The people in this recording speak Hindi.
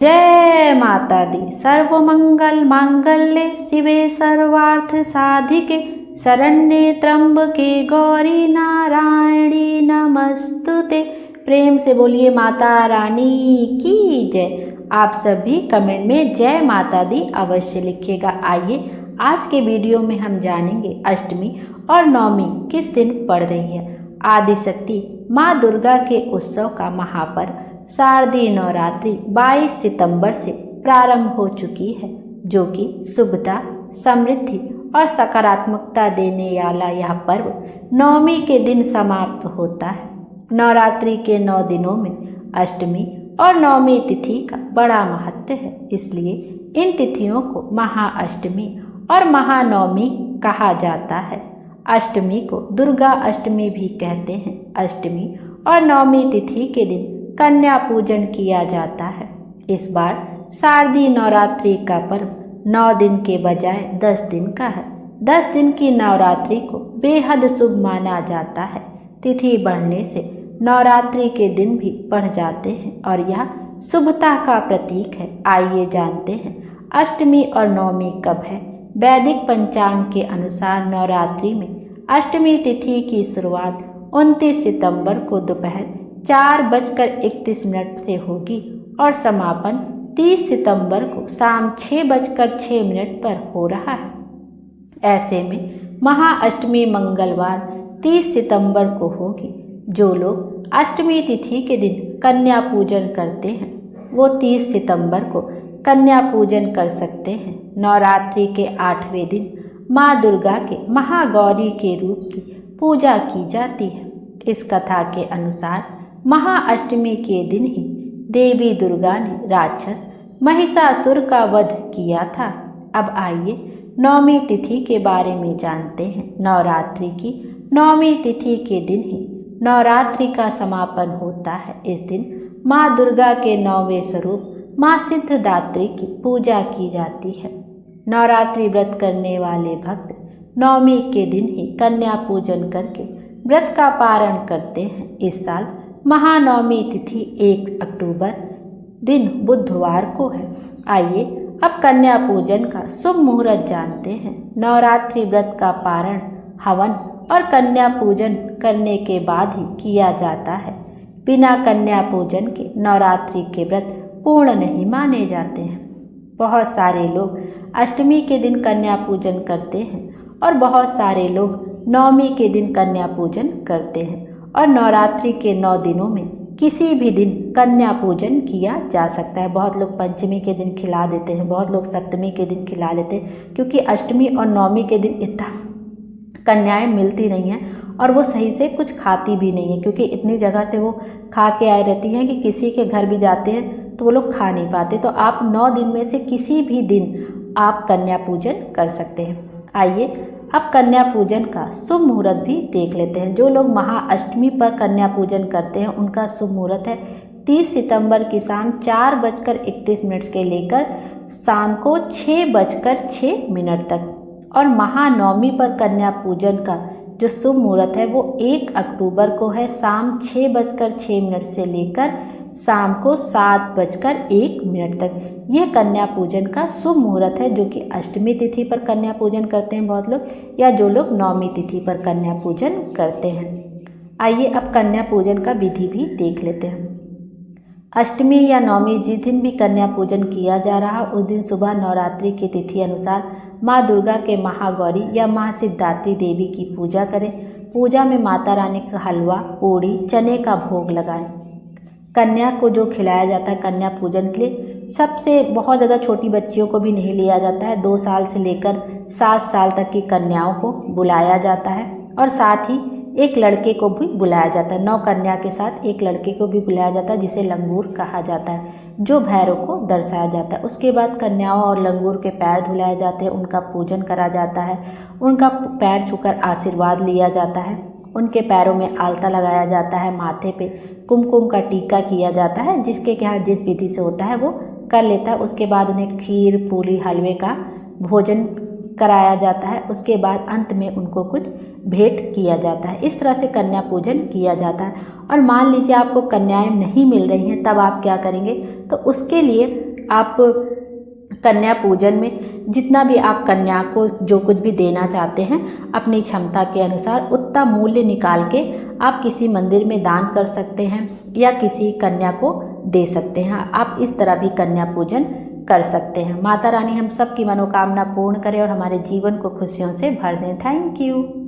जय माता दी। सर्वमंगल मांगल्ये शिवे सर्वार्थ साधिके शरण्ये त्र्यंबके गौरी नारायणी नमस्तुते। प्रेम से बोलिए माता रानी की जय। आप सभी कमेंट में जय माता दी अवश्य लिखिएगा। आइए आज के वीडियो में हम जानेंगे अष्टमी और नवमी किस दिन पड़ रही है। आदिशक्ति माँ दुर्गा के उत्सव का महापर्व शारदीय नवरात्रि 22 सितंबर से प्रारंभ हो चुकी है, जो कि शुभता, समृद्धि और सकारात्मकता देने वाला यह पर्व नवमी के दिन समाप्त होता है। नवरात्रि के 9 दिनों में अष्टमी और नवमी तिथि का बड़ा महत्व है, इसलिए इन तिथियों को महाअष्टमी और महानवमी कहा जाता है। अष्टमी को दुर्गा अष्टमी भी कहते हैं। अष्टमी और नवमी तिथि के दिन कन्या पूजन किया जाता है। इस बार शारदीय नवरात्रि का पर्व 9 दिन के बजाय 10 दिन का है। 10 दिन की नवरात्रि को बेहद शुभ माना जाता है। तिथि बढ़ने से नवरात्रि के दिन भी बढ़ जाते हैं और यह शुभता का प्रतीक है। आइए जानते हैं अष्टमी और नवमी कब है। वैदिक पंचांग के अनुसार नवरात्रि में अष्टमी तिथि की शुरुआत 29 सितंबर को दोपहर 4:31 से होगी और समापन 30 सितंबर को शाम 6:06 पर हो रहा है। ऐसे में महाअष्टमी मंगलवार 30 सितंबर को होगी। जो लोग अष्टमी तिथि के दिन कन्या पूजन करते हैं वो 30 सितंबर को कन्या पूजन कर सकते हैं। नवरात्रि के 8वें दिन माँ दुर्गा के महागौरी के रूप की पूजा की जाती है। इस कथा के अनुसार महाअष्टमी के दिन ही देवी दुर्गा ने राक्षस महिषासुर का वध किया था। अब आइए नवमी तिथि के बारे में जानते हैं। नवरात्रि की नवमी तिथि के दिन ही नवरात्रि का समापन होता है। इस दिन माँ दुर्गा के 9वें स्वरूप माँ सिद्धिदात्री की पूजा की जाती है। नवरात्रि व्रत करने वाले भक्त नवमी के दिन ही कन्या पूजन करके व्रत का पारण करते हैं। इस साल महानवमी तिथि 1 अक्टूबर दिन बुधवार को है। आइए अब कन्या पूजन का शुभ मुहूर्त जानते हैं। नवरात्रि व्रत का पारण, हवन और कन्या पूजन करने के बाद ही किया जाता है। बिना कन्या पूजन के नवरात्रि के व्रत पूर्ण नहीं माने जाते हैं। बहुत सारे लोग अष्टमी के दिन कन्या पूजन करते हैं और बहुत सारे लोग नवमी के दिन कन्या पूजन करते हैं और नवरात्रि के 9 दिनों में किसी भी दिन कन्या पूजन किया जा सकता है। बहुत लोग पंचमी के दिन खिला देते हैं, बहुत लोग सप्तमी के दिन खिला लेते हैं, क्योंकि अष्टमी और नवमी के दिन इतना कन्याएं मिलती नहीं हैं और वो सही से कुछ खाती भी नहीं है, क्योंकि इतनी जगह से वो खा के आई रहती हैं कि किसी के घर भी जाते हैं तो वो लोग खा नहीं पाते। तो आप 9 दिन में से किसी भी दिन आप कन्या पूजन कर सकते हैं। आइए अब कन्या पूजन का शुभ मुहूर्त भी देख लेते हैं। जो लोग महाअष्टमी पर कन्या पूजन करते हैं उनका शुभ मुहूर्त है 30 सितंबर की शाम 4:31 से लेकर शाम को 6:06 तक। और महानवमी पर कन्या पूजन का जो शुभ मुहूर्त है वो 1 अक्टूबर को है, शाम 6:06 से लेकर शाम को 7:01 तक। यह कन्या पूजन का शुभ मुहूर्त है, जो कि अष्टमी तिथि पर कन्या पूजन करते हैं बहुत लोग, या जो लोग नवमी तिथि पर कन्या पूजन करते हैं। आइए अब कन्या पूजन का विधि भी देख लेते हैं। अष्टमी या नवमी जिस दिन भी कन्या पूजन किया जा रहा उस दिन सुबह नवरात्रि की तिथि अनुसार माँ दुर्गा के महागौरी या माँ सिद्धिदात्री देवी की पूजा करें। पूजा में माता रानी का हलवा, पूड़ी, चने का भोग लगाएं। कन्या को जो खिलाया जाता है कन्या पूजन के लिए, सबसे बहुत ज़्यादा छोटी बच्चियों को भी नहीं लिया जाता है। 2 साल से लेकर 7 साल तक की कन्याओं को बुलाया जाता है और साथ ही एक लड़के को भी बुलाया जाता है। 9 कन्या के साथ एक लड़के को भी बुलाया जाता है, जिसे लंगूर कहा जाता है, जो भैरव को दर्शाया जाता है। उसके बाद कन्याओं और लंगूर के पैर धुलाए जाते हैं, उनका पूजन करा जाता है, उनका पैर छूकर आशीर्वाद लिया जाता है, उनके पैरों में आलता लगाया जाता है, माथे पे कुमकुम का टीका किया जाता है। जिसके यहाँ जिस विधि से होता है वो कर लेता है। उसके बाद उन्हें खीर, पूरी, हलवे का भोजन कराया जाता है। उसके बाद अंत में उनको कुछ भेंट किया जाता है। इस तरह से कन्या पूजन किया जाता है। और मान लीजिए आपको कन्याएं नहीं मिल रही हैं, तब आप क्या करेंगे, तो उसके लिए आप कन्या पूजन में जितना भी आप कन्या को जो कुछ भी देना चाहते हैं अपनी क्षमता के अनुसार उतना मूल्य निकाल के आप किसी मंदिर में दान कर सकते हैं या किसी कन्या को दे सकते हैं। आप इस तरह भी कन्या पूजन कर सकते हैं। माता रानी हम सब की मनोकामना पूर्ण करें और हमारे जीवन को खुशियों से भर दें। Thank you.